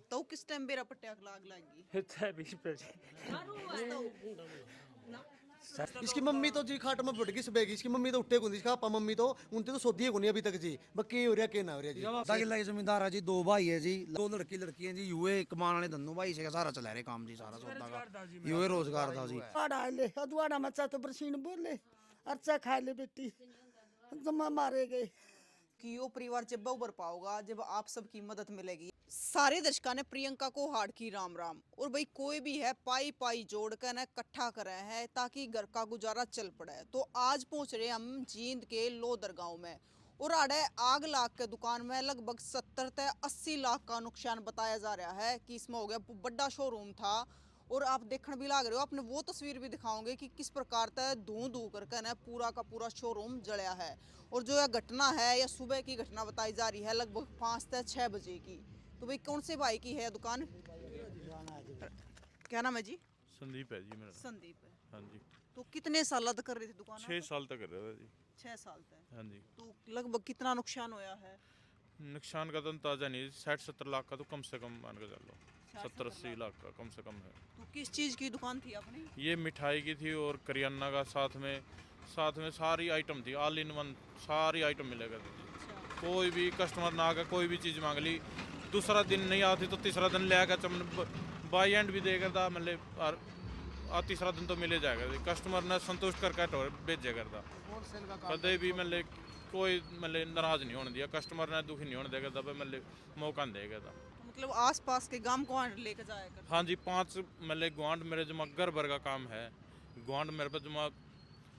तो किस टाइम बेरा पट्टिया लाग लागी इसकी मम्मी तो जी खाट में बैठ गई सुबह की। इसकी मम्मी तो उठे को इसका पापा मम्मी तो उनते तो सोधी है अभी तक जी। बक्की हो रहा के ना हो रहा जी। आधा किला की जमींदार है जी, 2 भाई है जी, 2 लड़की हैं जी। यूए कमान वाले धंधों भाई से सारा चला रहे काम जी, सारा सौदा का यूए रोजगार था जी। ले अदवाड़ा मचा तो बरसीन बोले अर्चा खा ले बेटी जमा मारे गए कि वो परिवार जब उभर पाओगा जब आप सबकी मदद मिलेगी। सारे दर्शकों ने प्रियंका को हार्ड की राम राम। और भाई कोई भी है पाई पाई जोड़ कर ना इकट्ठा करे हैं ताकि घर का गुजारा चल पड़े। तो आज पहुंच रहे हम जींद के लोदर गांव में और आड़े आग लाग के दुकान में लगभग 70 से 80 लाख का नुकसान बताया जा रहा है कि इसमें हो गया। बड़ा शोरूम था और आप देखने भी लाग रहे हो, आपने वो तस्वीर भी दिखाओगे कि किस प्रकार से धू धू करके ना पूरा का पूरा शोरूम जलाया है। और जो यह घटना है यह सुबह की घटना बताई जा रही है, लगभग 5 से 6 बजे की। तो भाई कौन से भाई की है दुकान, क्या नाम है जी? संदीप है जी मेरा। संदीप है। हाँ जी। तो कितने साल तक कर रहे थे दुकान? 6 साल तक कर रहा था जी। 6 साल तक। हाँ जी। तो लगभग कितना नुकसान होया है? नुकसान का तो अंदाजा नहीं, 60-70 लाख का तो कम से कम मान के चलो, 70-80 लाख का कम से कम है। तो किस चीज़ की दुकान थी अपनी? ये मिठाई की थी और करियाना का साथ में सारी आइटम थी, ऑल इन वन सारी आइटम मिलेगा जी। कोई भी कस्टमर ना आकर कोई भी चीज़ मांग ली, दूसरा दिन नहीं आती तो तीसरा दिन ले आकर बाई एंड भी देगा था, मतलब और तीसरा दिन तो मिले जाएगा जी। कस्टमर ने संतुष्ट करके भेजे करता, कदे भी मतलब कोई मतलब नाराज नहीं होने दिया, कस्टमर ने दुखी नहीं होने देगा था, मतलब मौका नहीं देगा था। तो मतलब आस पास के गांव को लेकर जाया कर? हाँ जी, 5 मतलब गुआंढ मेरे जमा घर भर का काम है। गुआंढ मेरे पे जमा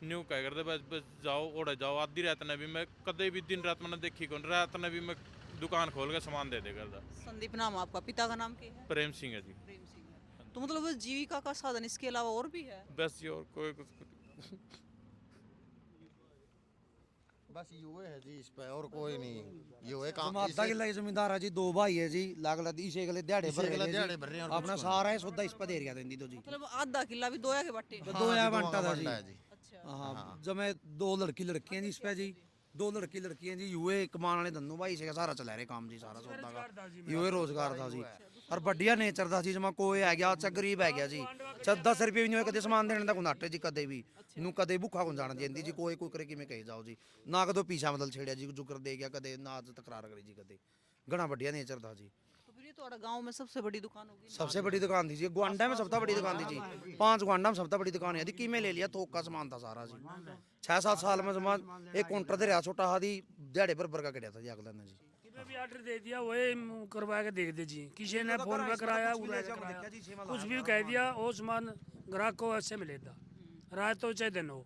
न्यू कह करते बस जाओ ओढ़े जाओ। आधी रात ने भी मैं कदे भी दिन रात मैंने देखी कौन, रात ने भी मैं दुकान खोल के सामान दे करता। संदीप नाम आपका, पिता का नाम क्या है? प्रेम सिंह है जी। प्रेम सिंह है। तो मतलब जीविका का साधन इसके अलावा और भी है? बस जी और कोई कुछ बस यूए है जी, इस पे और कोई नहीं। यूए काम आधा किला की जमींदार है जी, 2 भाई है जी, लाग लग इसे गले दिहाड़े भर रहे हैं अपना सारा है सौदा इस पे दे रहा देंदी तो जी। मतलब आधा किला भी दोया के बट्टे? 2 या बंटा था जी। अच्छा। हाँ जब मैं 2 लड़की हैं जी इस पे जी, 2 लड़की हैं जी। यूए कमान वाले धंधों भाई से सारा चला रहे काम जी, सारा सौदा का यूए रोजगार था जी। और बढ़िया नेचर था जी, जमा कोई है गया अच्छा गरीब है गया जी, 10 रुपये भी नहीं कदे समान देने का नाटे जी, कदे भी नू कदे भुखा को जान देंदी जी। कोई करे कि मैं कही जाओ जी ना, कदो पीछा बदल छेड़िया जी, जुकर दे गया कदे ना तकरार करी जी, कदे घना बढ़िया नेचर था जी। तो फिर ये तो गांव में सबसे बड़ी दुकान होगी? सबसे बड़ी दुकान थी जी, गुआंडा में सबसे बड़ी दुकान थी जी। 5 गुआंडा में सबसे बड़ी दुकान है जी। में ले लिया थोक का सामान था सारा जी। 6-7 साल में जमा एक काउंटर दे रहा छोटा हादी दिहाड़े पर का कटिया था जी अगले ने जी। कितने भी ऑर्डर दे दिया वही करवा के देख दे जी, किसी ने फोन पे कराया कुछ भी कह दिया वो सामान ग्राहक को ऐसे मिलेगा। रात तो चाहे दिन हो,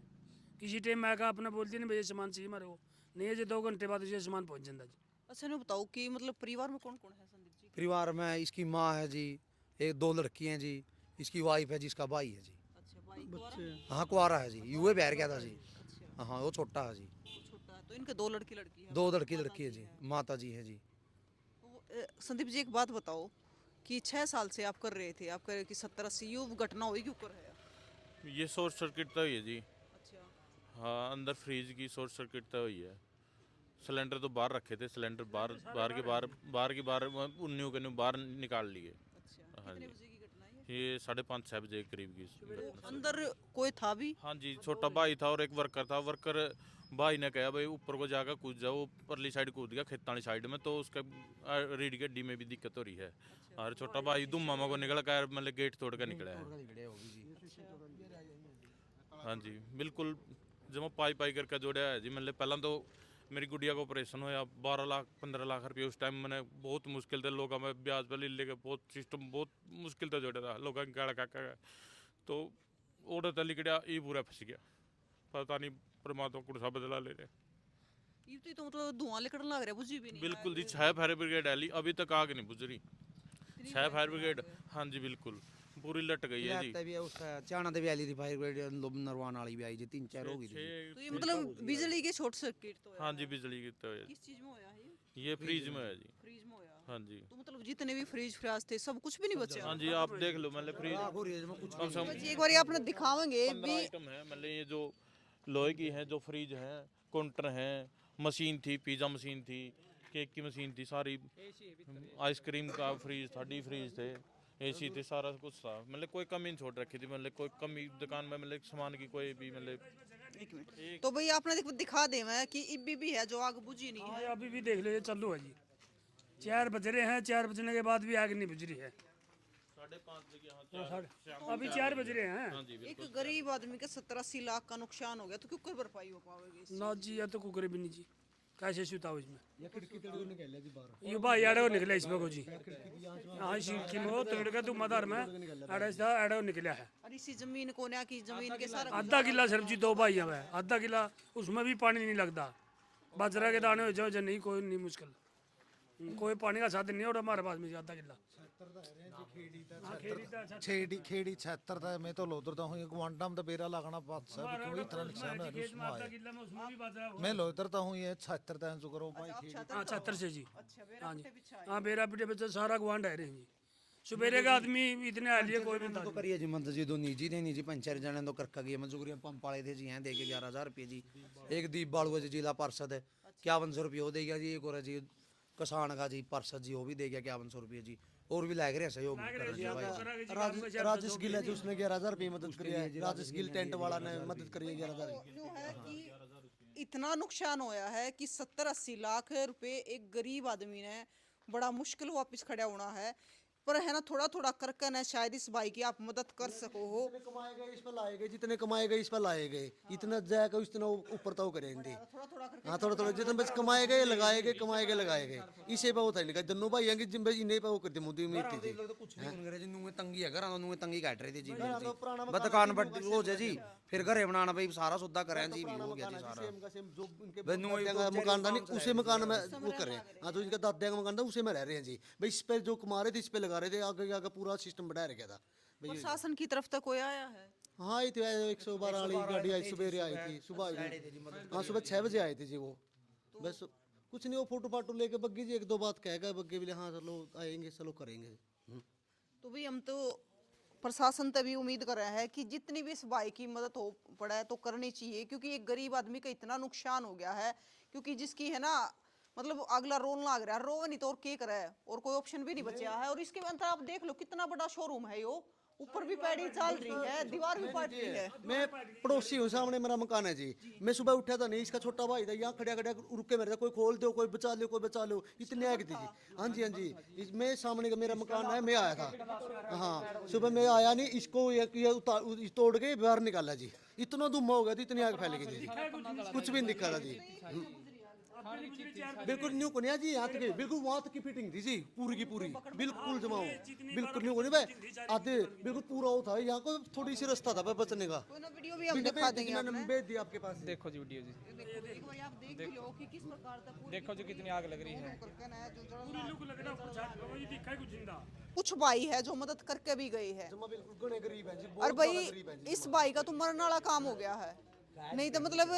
किसी टाइम मैं अपने बोलती नहीं भैया सामान चाहिए मारे को नहीं है जी, 2 घंटे बाद ये सामान पहुंच जाता जी। अच्छा नहीं बताओ कि मतलब परिवार में कौन कौन है संदीप जी? परिवार में इसकी माँ है जी, एक 2 लड़की हैं जी, इसकी वाइफ है जी, इसका भाई है जी। अच्छा भाई कुंवारा? हाँ कुआरा है जी, यूए बैर गया था जी। हाँ वो छोटा है जी। छोटा है तो इनके 2 लड़की है? 2 लड़की है जी, माता जी है जी। तो संदीप जी एक बात बताओ कि 6 साल से आप कर रहे थे, आप कह रहे कि 70-80 ये घटना हुई क्यों कर है? ये शॉर्ट सर्किट तो हुई है जी। अच्छा। हाँ, अंदर फ्रीज की शॉर्ट सर्किट तो हुई है। सिलेंडर तो बाहर रखे थे, सिलेंडर बाहर उन्नियों के बाहर निकाल लिए। अच्छा। हाँ कितने जी, बजे की घटना है ये? ये 5:30-6 बजे के करीब की तो अंदर कोई था भी? हाँ जी, छोटा भाई था और एक वर्कर था। वर्कर भाई ने कहा भाई ऊपर को जाकर कूद जाओ, परली साइड कूद गया खेत वाली साइड में, तो उसका रीढ़ की हड्डी में भी दिक्कत हो रही है। और छोटा भाई दुम मामा को निकल कर मतलब गेट तोड़ कर निकला है। हाँ जी बिल्कुल, जब मैं पाई करके जोड़ा है जी। मतलब पहला तो मेरी गुड़िया का ऑपरेशन होया, 12 लाख 15 लाख रुपये उस टाइम मैंने बहुत मुश्किल थे। लोगों में ब्याज पर ले लेके बहुत सिस्टम बहुत मुश्किल से जोड़ा था लोगों की गाड़ा काका तो ओडा तली कड़ा ये पूरा फंस गया। पता नहीं परमात्मा कुछ बदला ले रहे। ये तो मतलब धुआं निकलने लग रहा है, बुझी भी नहीं? बिल्कुल जी, 6 फायर ब्रिगेड आई अभी तक आग नहीं बुझ रही। 6 फायर ब्रिगेड हाँ जी बिल्कुल पूरी लट गई है जी। भी उस चाणा ते भी आई थी फायर ब्रिगेड, नरवान वाली भी आई जी, 3-4 हो गई थी। तो ये मतलब बिजली के शॉर्ट सर्किट तो है? हाँ जी बिजली की तो है। किस चीज में होया है ये फ्रीज में है जी। फ्रीज में होया? हाँ जी। तो मतलब जितने भी फ्रीज फ्राज थे सब कुछ भी नहीं बचा? हाँ जी आप देख लो, मतलब फ्रीज कम से कम जी एक बार आपने दिखावेंगे 15 भी? आइटम है। मतलब ये जो लोहे की है, जो फ्रीज है, काउंटर है, मशीन थी, पिज़्ज़ा मशीन थी, केक की मशीन थी सारी, आइसक्रीम का फ्रीज था, डी फ्रीज थे, एसी थे, सारा कुछ था। मतलब कोई कमी नहीं छोड़ रखी थी, मतलब कोई कमी दुकान में मतलब सामान की कोई भी मतलब। एक मिनट तो भाई आपने दिखा दे मैं कि इब्बी भी है जो आग बुझी नहीं हाँ है। अभी भी देख लो ये चालू है जी, 4 बज रहे हैं, 4 बजने के बाद भी आग नहीं बुझ रही है। 5:30 बजे यहाँ अभी 4 बज रहे हैं। एक गरीब आदमी के 70-80 लाख का नुकसान हो गया तो क्यों भरपाई हो पाएगी इससे? ना जी, या तो कुकर भी नहीं जी, कैसे सुताओ इसमें। या खिड़की तड़के निकल जी बाहर। ये भाई आड़ो निकला इसमें को जी, हाँ शीट की मो तोड़ के तुम मदार में आड़े से आड़ो निकला है। और इसी जमीन को ना की जमीन के सारा आधा किला सिर्फ जी 2 भाई है, आधा किला उसमें भी पानी नहीं लगता, बाजरा के दाने हो जाओ जो नहीं, कोई नहीं मुश्किल, कोई पानी का साधन नहीं है और हमारे पास में आधा किला। खेड़ी 76 था। मैं तो लोधर था हूँ, ग्वांडम तो बेरा लगना बात सब कोई तरह नुकसान है उसमें आया। मैं लोधर था हूँ, ये 76 था जो करो भाई खेड़ी। हाँ 76 से जी, अच्छा हाँ जी, बेरा पीछे हाँ बेरा पीछे बच्चे सारा गुआंढ है रहे जी। सुबेरे का आदमी इतने आ लिए कोई भी तो करिए जी मंद जी, दो निजी थे निजी पंचर जने तो करका गए मजदूरी पंप वाले थे जी, हैं दे के 11,000 रुपये जी। एक दीप बाड़ुआ जी जिला पार्षद है 5100 रुपये वो दे गया जी। एक और है जी किसान का जी पार्षद जी, वो भी दे गया 5100 रुपये जी। और भी लग रहे हैं सहयोग कर रहे हैं भाई। राजेश गिल है जो उसने 11,000 रुपये मदद करी है। राजेश गिल टेंट वाला ने मदद करी है 11,000। जो है कि इतना नुकसान होया है कि 70-80 लाख रुपए एक गरीब आदमी ने बड़ा मुश्किल वापस खड़ा होना है, पर है ना थोड़ा थोड़ा करके ना शायद इस भाई की आप मदद कर सको हो। जितने कमाए गए इस पर लाए गए, जितने कमाए गए इस पर लाए गए, इतना जाएगा उतना ऊपर तो करेंगे। हाँ थोड़ा थोड़ा जितने बस कमाए गए लगाए गए, कमाए गए लगाए गए, इसे पे होता नहीं दोनों भाई हैं जिन इन्हें पे वो करते मुद्दे में थी। कुछ नहीं करे जी, नुए तंगी है घर नुए तंगी काट रहे थे जी। बस दुकान बड़ी हो जाए जी, फिर घरे बनाना भाई सारा सौदा करें जी, भी हो गया जी सारा। जो उनके मकान था नहीं उसे मकान में वो कर रहे हैं। हाँ तो इनका दादा का मकान था उसे में रह रहे हैं जी भाई। इस पे जो कमा रहे थे इस पे लगा रहे थे, आगे आगे पूरा सिस्टम बढ़ा रखा था भाई। प्रशासन की तरफ तक कोई आया है? हाँ आई थी 112 वाली गाड़ी आई, सवेरे आई थी सुबह आई थी। हाँ सुबह 6 बजे आए थे जी वो। बस कुछ नहीं, वो फोटो फाटो लेके बग्गी जी 1-2 बात कह गए बग्गे भी, हाँ चलो आएंगे चलो करेंगे। तो भाई हम तो प्रशासन तभी उम्मीद कर रहे हैं कि जितनी भी इस भाई की मदद हो पड़ा है तो करनी चाहिए, क्योंकि एक गरीब आदमी का इतना नुकसान हो गया है। क्योंकि जिसकी है ना मतलब अगला रोन लग रहा है, रोवे नहीं तो और क्या करे, और कोई ऑप्शन भी नहीं बचा है। और इसके अंदर आप देख लो कितना बड़ा शोरूम है, यो ऊपर भी पैडी चल रही है, दीवार भी फट रही है। मैं पड़ोसी हूँ, सामने मेरा मकान है जी। मैं सुबह उठा था नहीं, इसका छोटा भाई था यहाँ खड़ा खड़ा रुके मेरे, कोई खोल दो कोई बचा लो कोई बचा लो, इतनी आग थी जी। हाँ जी हाँ जी, मैं सामने का मेरा मकान है, मैं आया था। हाँ सुबह मैं आया नहीं, इसको ये तोड़ के बाहर निकाला जी। इतना धुआं हो गया था, इतनी आग फैल गई थी, कुछ भी नहीं दिखा था जी। बिल्कुल न्यू कोनिया जी, यहाँ तक बिल्कुल वहाँ तक की फिटिंग थी जी, पूरी की पूरी बिल्कुल जमाओ, बिल्कुल न्यू कोनी भाई आते बिल्कुल पूरा वो था। यहाँ को थोड़ी सी रास्ता था बचने का। कोई ना वीडियो भी हम दिखा देंगे मैंने आपने। भेज दिया आपके पास। देखो जी वीडियो जी, एक बार आप देख भी लो कि किस प्रकार का पूरी देखो जी कितनी आग लग रही है। करके ना जो जड़ा लुक लग रहा ऊपर छत पे, ये दिखा ही कुछ जिंदा। कुछ भाई है जो मदद करके भी गई है। जमा बिल्कुल गणे गरीब है जी, और बहुत भाई ज्यादा गरीब है जी। इस भाई का तो मरने वाला काम हो गया है, नहीं तो मतलब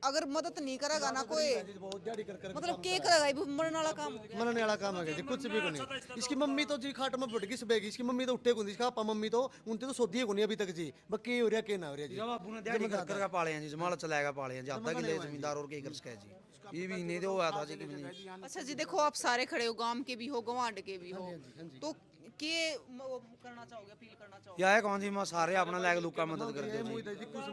अगर मदद नहीं करेगा ना कोई, बहुत दिहाड़ी कर मतलब क्या करेगा, ये मरने वाला काम हो गया। मरने वाला काम है जी, कुछ भी नहीं। इसकी मम्मी तो जी खाट में बैठ गई सुबह की, इसकी मम्मी तो उठे गुंदी, इसका पापा मम्मी तो उनते तो सोधी है अभी तक जी। बक्की हो रहा के ना हो रहा जी। जब बाबू ने दिहाड़ी कर कर पाले हैं जी, जमाल चलाएगा पाले हैं जी, आधा किले जमींदार और क्या कर सके जी। ये भी नहीं तो हुआ था जी कि नहीं। अच्छा जी देखो आप सारे खड़े हो, गांव के भी हो गवांड के भी हो, तो के करना चाहोगे, अपील करना चाहोगे? या है कौन जी, मैं सारे अपना लैग लुका मदद कर दो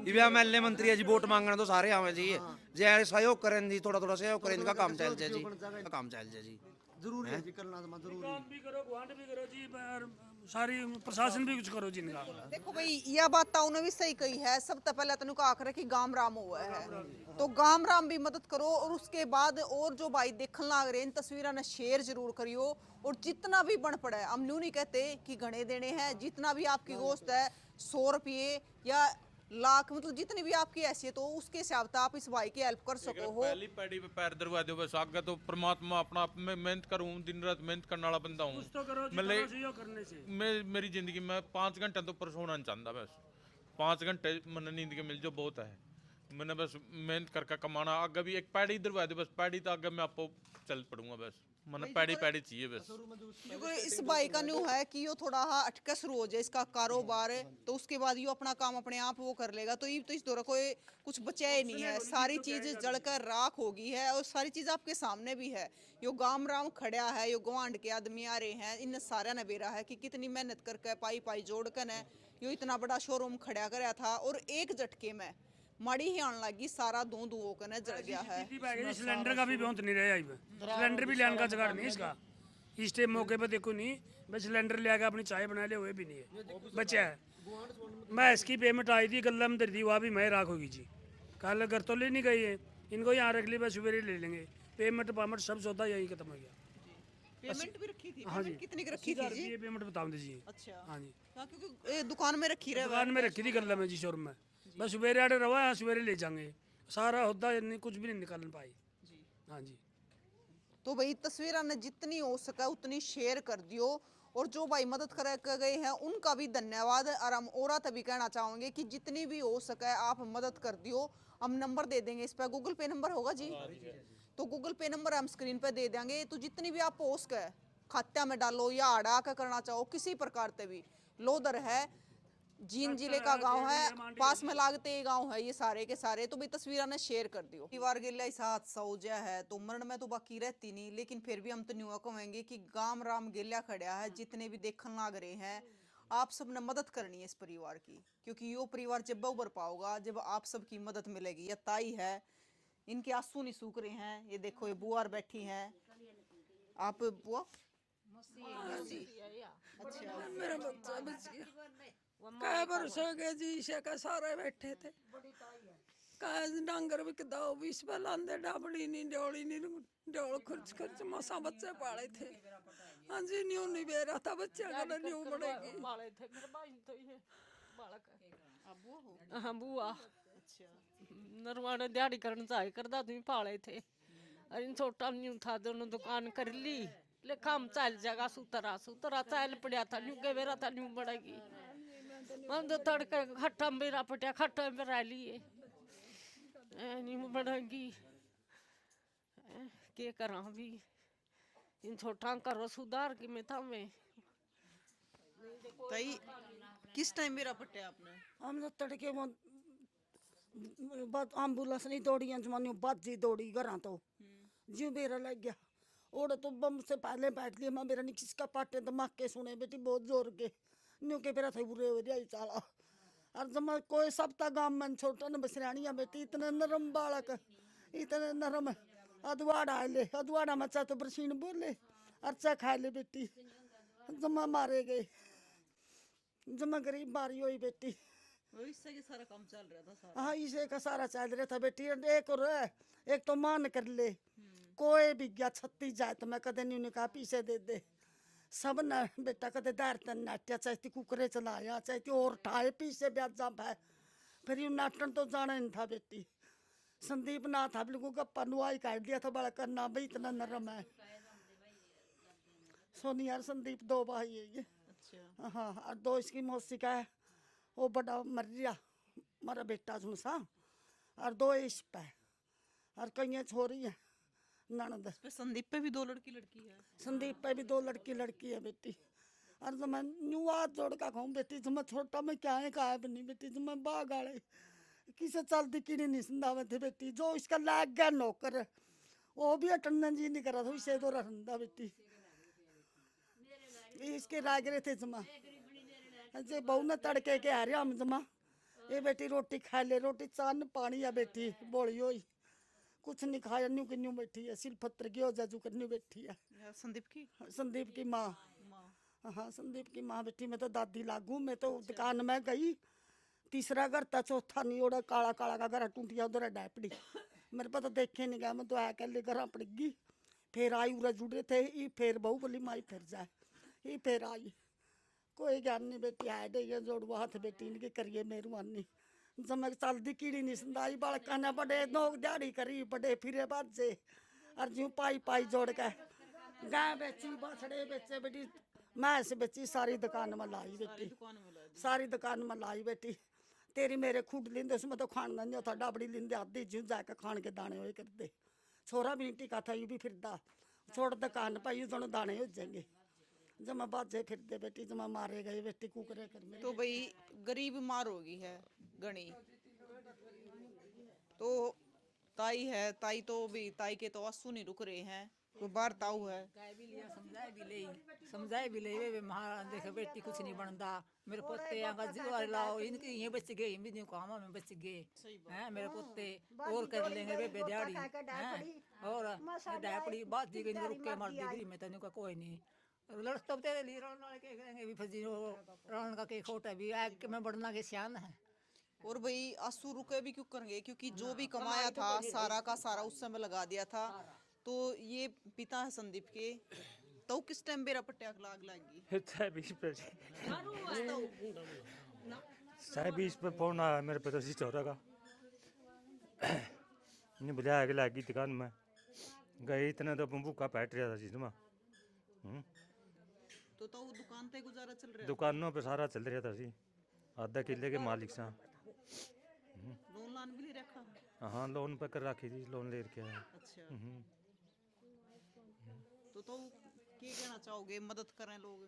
जी। ये एमएलए मंत्री है जी, वोट मांगना तो सारे आवे जी, जे सहयोग करें जी, थोड़ा थोड़ा सहयोग करें, इनका काम चल जाए जी, काम चल जाए जी। जरूरी है जी, करना तो जरूरी है। काम भी करो, गुआंढ भी करो जी, और सारी प्रशासन भी कुछ करो जी इनका। देखो भाई यह बात तो उन्होंने भी सही कही है। सब तो पहले तेन आख रहे कि गाम राम हुआ है, तो गाम राम भी मदद करो, और उसके बाद और जो भाई देखने लग रहे इन तस्वीरों ने शेयर जरूर करियो। और जितना भी बन पड़ा है, हम न्यू नहीं कहते कि घने देने हैं, जितना भी आपकी गोश्त है 100 रुपये या लाख, मतलब जितनी भी आपकी हैसियत हो उसके हिसाब से आप इस भाई की हेल्प कर सको हो। पहली पैड़ी पे पैर दरवा दो बस, आगे तो परमात्मा अपना आप में मेहनत करूँ, दिन रात मेहनत करने वाला बंदा हूँ। तो करो जी, मतलब करो सहयोग करने से। मैं मेरी जिंदगी में 5 घंटे तो ऊपर सोना नहीं चाहता, बस 5 घंटे मैंने नींद के मिल जो बहुत है। मैंने बस मेहनत करके कमाना, आगे भी एक पैड़ी दरवा दो बस, पैड़ी तो आगे मैं आपको चल पड़ूंगा बस, मन पैड़ी पैड़ी चाहिए बस। क्योंकि इस भाई का न्यू है कि यो थोड़ा हाँ अटका शुरू हो जाए इसका कारोबार, तो उसके बाद यो अपना काम अपने आप वो कर लेगा। तो ये तो इस दौरान कोई कुछ बचा ही नहीं है, सारी चीज जलकर राख हो गई है और सारी चीज आपके सामने भी है। यो गाम राम खड़ा है, यो गवांड के आदमी आ रहे हैं, इन सारा ने बेरा है कि कितनी मेहनत करके पाई पाई जोड़ कर है यो इतना बड़ा शोरूम खड़ा कराया था और एक झटके में माड़ी ही आने लगी, सारा धू धू होकर न जल गया है। सिलेंडर का भी बहुत नहीं रहा है, सिलेंडर भी लेने का जुगाड़ नहीं इसका। इस टाइम मौके पे देखो नहीं, बस सिलेंडर ले आके अपनी चाय बना ले, वो भी नहीं है, बचा है। मैं इसकी पेमेंट आई थी गल्ला में दे दी, वहाँ भी मैं राख होगी जी। कल घर तो ले नहीं गई है, इनको यहाँ रख ली, बस सवेरे ले लेंगे। पेमेंट पामेंट सब सौदा यही खत्म हो गया। पेमेंट भी रखी थी? हाँ जी। पेमेंट कितनी की रखी थी जी? ये पेमेंट बताओ दीजिए। अच्छा हाँ जी, हाँ, क्योंकि ये दुकान में रखी रहे दुकान में रखी थी गल्ला में जी, शोरूम में। बस सवेरे आडे रवा है, सवेरे ले जाएंगे। सारा होता नहीं, कुछ भी नहीं निकाल पाई। हाँ जी। तो भाई तस्वीर ने जितनी हो सका उतनी शेयर कर दियो, और जो भाई मदद कर गए हैं उनका भी धन्यवाद। और हम और तभी कहना चाहेंगे कि जितनी भी हो सके आप मदद कर दियो। हम नंबर दे देंगे इस पर, गूगल पे नंबर होगा जी, तो गूगल पे नंबर हम स्क्रीन पे दे देंगे। तो जितनी भी आप हो सके खात्या में डालो या अड़ा का करना चाहो किसी प्रकार से भी। लोधर है, जींद जिले का गांव है, पास में लागते ही गांव है ये सारे के सारे। तो भाई तस्वीर ने शेयर कर दियो। परिवार गिल्ला इस हादसा हो गया है तो मरण में तो बाकी रहती नहीं, लेकिन फिर भी हम तो न्यूआ कहेंगे कि गाम राम गिल्ला खड़ा है। जितने भी देखने लाग रहे हैं आप सब ने मदद करनी है इस परिवार की, क्योंकि यो परिवार जब उभर पाओगा जब आप सबकी मदद मिलेगी। यह ताई है, इनके आंसू नहीं सूख रहे हैं। ये देखो ये बुआर बैठी हैं। आप बुआ? अच्छा, मेरा बच्चा बच गया। कई वर्ष हो गए जी, इसे का सारे बैठे थे। कई डांगर भी कदाओ भी इस पर लांदे, डाबड़ी नहीं डोली नहीं डोल खर्च खर्च मसा बच्चे पाले थे। हाँ जी, न्यू नहीं बेरा था बच्चे का न्यू बढ़ेगी। पाले थे मेरे भाई तो ये बालक है। हाँ बुआ। अच्छा, नरवाने दिहाड़ी करने जाए करदा तुम पाले थे। और इन छोटा न्यू था, दोनों दुकान कर ली, ले काम चल जाएगा। सुतरा सुतरा चल पड़ा था, न्यू के बेरा था न्यू बढ़ेगी। हम तो तड़के खट्टा मेरा पटिया खट्टा मेरा लिए नहीं बढ़ेगी। के करा भी इन छोटा करो सुधार कि मैं था मैं। ताई किस टाइम मेरा पट्टे आपने? हम तो तड़के में एम्बुलेंस नहीं दौड़ी, जमानी बाजी दौड़ी घर तो जी मेरा लग गया। और तो बम से पहले बैठ लिया मैं, मेरा नहीं किसका पाटे दिमाग के सुने बेटी बहुत जोर के न्यू के मेरा थे बुरे हो जाए साला। और जमा कोई सब तक गाँव में छोटा न बसरानिया बेटी इतने नरम बालक, इतने नरम अदवाड़ा ले अदवाड़ा मचा तो बरसीन बोले अर्चा खा ले बेटी। जमा मारे गए, जमा गरीब मारी हुई बेटी। इससे के सारा काम चल रहा था सारा। हाँ इसे का सारा चल रहा था बेटी। एक और एक तो मान कर ले, कोई भी गया 36 जाए तो मैं कदे नहीं कहा पीछे दे दे। सब न बेटा कदे दार तन नाट्या चाहती कुकरे चलाया चाहती और ठाए पीछे ब्याज जा है। फिर यू नाटन तो जाना नहीं था बेटी। संदीप ना था बिल्कुल गप्पा नुआई काट दिया था बड़ा करना भाई इतना नरम है। सोनी यार संदीप दो भाई है ये। अच्छा, हाँ और दो इसकी मौसी का है, वो बड़ा मर गया मेरा बेटा झुनसा। और दो इस पे और कई छोरी है ननद। संदीप पे भी 2 लड़की है। संदीप पे भी 2 लड़की है बेटी। और जब मैं नुआ जोड़ का कहूँ बेटी, जब मैं छोटा में क्या है कहा नहीं बेटी, जब मैं बाग आड़े किसे चलती कीड़ी नहीं सुंदा थे बेटी। जो इसका लाग गया नौकर वो भी अटन जी नहीं करा था, इसे तो रहा बेटी। इसके लाग रहे थे जमा जे बहू ने तड़के के आ रहे हम जमा ये बेटी रोटी खा ले, रोटी चान पानी है बेटी बोली हुई कुछ नहीं खाया। न्यू की न्यू बैठी है, सिलपत्र की हो जाजू कर न्यू बैठी है। संदीप की माँ। हाँ संदीप की माँ बेटी। मैं तो दादी लागू, मैं तो दुकान में गई, तीसरा घर था चौथा नहीं, ओड़ा काला काला का घर टूटिया उधर डायपड़ी मेरे पास तो देखे नहीं गया। मैं तो आया कर ले घर पड़ेगी। फिर आई उरा जुड़े थे ई, फिर बहू बोली माई फिर जाए ई, फिर आई कोई ज्ञान नहीं बेटी आए डे जोड़वा हाथ बेटी इनकी करिए मेहरबानी। जब चलती कीड़ी नहीं संदाई बालका ने बड़े नोक दिहाड़ी करी बड़े फिरे बाजे और ज्यों पाई पाई जोड़ के गाय बेची बछड़े बेचे बेटी, मैस बेची, सारी दुकान में लाई बेटी, सारी दुकान में लाई बेटी। तेरी मेरे खुड लिंदे उसमें तो खाना नहीं होता, डाबड़ी लिंदे आधी ज्यों जाके खान के दाने हुए करते। छोरा भी टिका था ये भी फिरदा छोड़ दुकान पाई दोनों दाने हो जाएंगे। जमा बाजे फिरते बेटी, जमा मारे गए बेटी, कुकरे कर में। तो भाई गरीब मार होगी है गणी। तो ताई है, ताई तो भी ताई के तो आंसू नहीं रुक रहे हैं। कोई बार ताऊ है गाय भी लिया, समझाए भी ले वे महाराज देखे बेटी कुछ नहीं बनता। मेरे पोते यहाँ का जुआ लाओ, इनके ये बच गए, इन भी काम में बच गए हैं मेरे पोते, और कर लेंगे वे बेदियाड़ी हैं। और डायपड़ी बात दी गई, रुक के मर दी मैं तने का कोई नहीं लड़ तब तेरे लिए रण वाले के करेंगे भी फजी रण का के खोटा भी आग के मैं बढ़ना के सियान है। और भाई आंसू रुके भी क्यों करेंगे, क्योंकि जो भी कमाया था सारा का सारा उस समय लगा दिया था। तो ये पिता है संदीप के, तो किस टाइम मेरा पट्टिया लाग लागी 20 पे फोन आया मेरे पे, तो चौरा का नहीं बुलाया के लागी दुकान में गए, इतना तो भूखा बैठ रहा था चीज में। तो दुकान पे गुजारा चल रहा है, दुकानों पे सारा चल रहा था जी, आधा किले के मालिक सा। लोन लान भी ले रखा। हाँ लोन पे कर रखी थी, लोन ले रखे है। अच्छा तो क्या कहना चाहोगे, मदद करें लोग?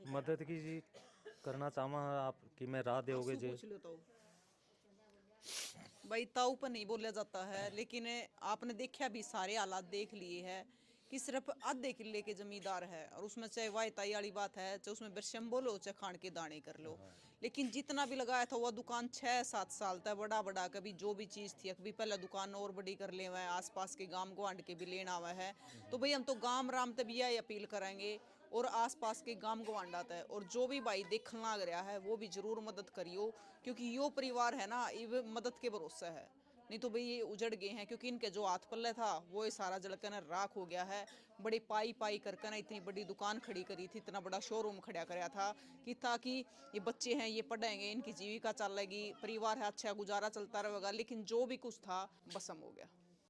मदद की जी करना चाहवा आप कि मैं राह दोगे जी। पूछ लो तो भाई ताऊ पर नहीं बोला जाता है, लेकिन आपने देखा भी, सारे हालात देख लिए हैं कि सिर्फ आधे किले के जमींदार है, और उसमें चाहे वाई ताई वाली बात है, चाहे उसमें बिरशम बोलो, चाहे खान के दाने कर लो, लेकिन जितना भी लगाया था वह दुकान 6-7 साल तक बड़ा बड़ा, कभी जो भी चीज़ थी कभी पहले दुकान और बड़ी कर ले हुए हैं, आसपास के गांव गुआंढ के भी लेना हुआ है। तो भाई हम तो गांव राम तब यह अपील करेंगे और आसपास के गांव गुआंढ आता है, और जो भी भाई देखने लग रहा है वो भी जरूर मदद करियो, क्योंकि यो परिवार है ना ये मदद के भरोसे है, नहीं तो भाई ये उजड़ गए हैं, क्योंकि इनके जो हाथ पल्ले था वो ये सारा जलकर ना राख हो गया है। बड़ी पाई पाई करके ना इतनी बड़ी दुकान खड़ी करी थी, इतना बड़ा शोरूम खड़ा कराया था कि ताकि ये बच्चे हैं ये पढ़ेंगे, इनकी जीविका चलेगी, परिवार है अच्छा गुजारा चलता रहेगा, लेकिन जो भी कुछ था भस्म हो गया।